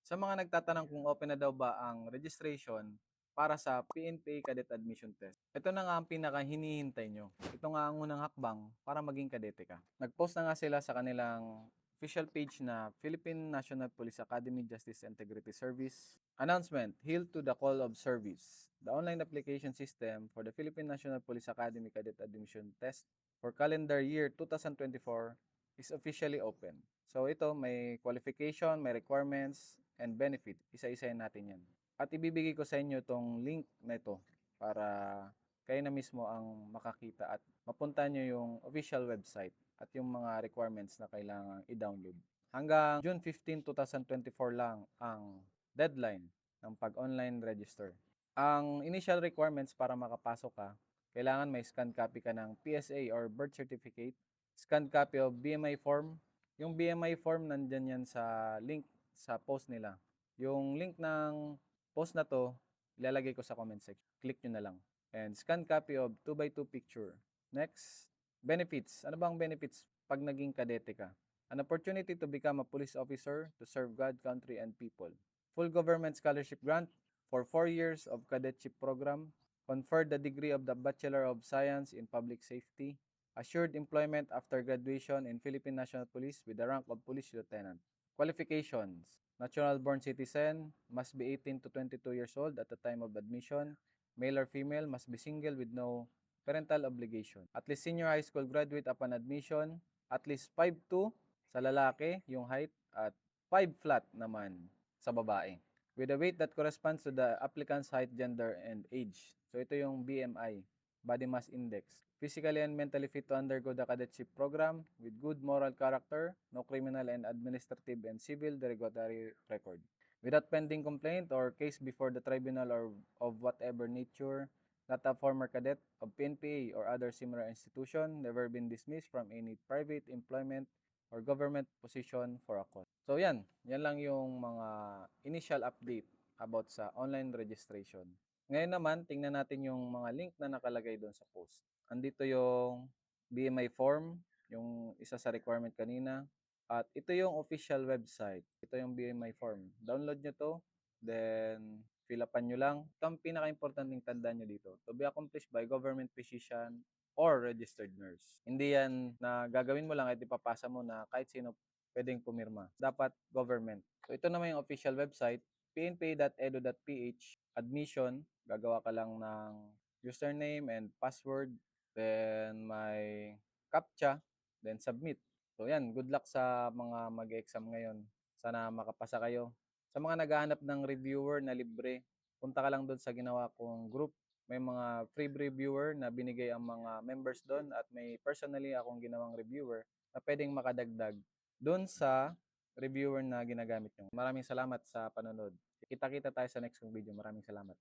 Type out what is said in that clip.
Sa mga nagtatanong kung open na daw ba ang registration para sa PNPA Cadet Admission Test, ito na nga ang pinaka-hinihintay nyo. Ito nga ang unang hakbang para maging kadete ka. Nag-post na nga sila sa kanilang official page na Philippine National Police Academy Justice Integrity Service. Announcement, Hail to the Call of Service. The online application system for the Philippine National Police Academy Cadet Admission Test for calendar year 2024 is officially open. So ito, may qualification, may requirements, and benefit. Isa-isayin natin yan. At ibibigay ko sa inyo itong link na ito para kayo na mismo ang makakita at mapunta nyo yung official website at yung mga requirements na kailangan i-download. Hanggang June 15, 2024 lang ang deadline ng pag-online register. Ang initial requirements para makapasok ka, kailangan may scan copy ka ng PSA or birth certificate, scan copy of BMI form. Yung BMI form nandyan yan sa link sa post nila. Yung link ng post na to, ilalagay ko sa comment section. Click nyo na lang. And scan copy of 2x2 picture. Next, benefits. Ano bang benefits pag naging kadete ka? An opportunity to become a police officer to serve God, country, and people. Full government scholarship grant for 4 years of cadetship program. Conferred the degree of the Bachelor of Science in Public Safety. Assured employment after graduation in Philippine National Police with the rank of Police Lieutenant. Qualifications. Natural born citizen, must be 18 to 22 years old at the time of admission. Male or female, must be single with no parental obligation. At least senior high school graduate upon admission. At least 5'2" sa lalaki, yung height, at 5 flat naman sa babae. With a weight that corresponds to the applicant's height, gender, and age. So ito yung BMI, Body Mass Index. Physically and mentally fit to undergo the cadetship program with good moral character, no criminal and administrative and civil derogatory record. Without pending complaint or case before the tribunal or of whatever nature, not a former cadet of PNPA or other similar institution, never been dismissed from any private employment or government position for a cause. So yan lang yung mga initial update about sa online registration. Ngayon naman, tingnan natin yung mga link na nakalagay doon sa post. Andito yung BMI form, yung isa sa requirement kanina. At ito yung official website. Ito yung BMI form. Download nyo to, then fill upan nyo lang. Ito ang pinaka-importanting tandaan nyo dito. To be accomplished by government physician or registered nurse. Hindi yan na gagawin mo lang at ipapasa mo na kahit sino pwedeng pumirma. Dapat government. So ito naman yung official website, pnpa.edu.ph, admission, gagawa ka lang ng username and password, then may CAPTCHA, then submit. So yan, good luck sa mga mag-exam ngayon. Sana makapasa kayo. Sa mga naghahanap ng reviewer na libre, punta ka lang doon sa ginawa kong group. May mga free reviewer na binigay ang mga members doon at may personally akong ginawang reviewer na pwedeng makadagdag doon sa reviewer na ginagamit nyo. Maraming salamat sa panonood. Kita-kita tayo sa next kong video. Maraming salamat.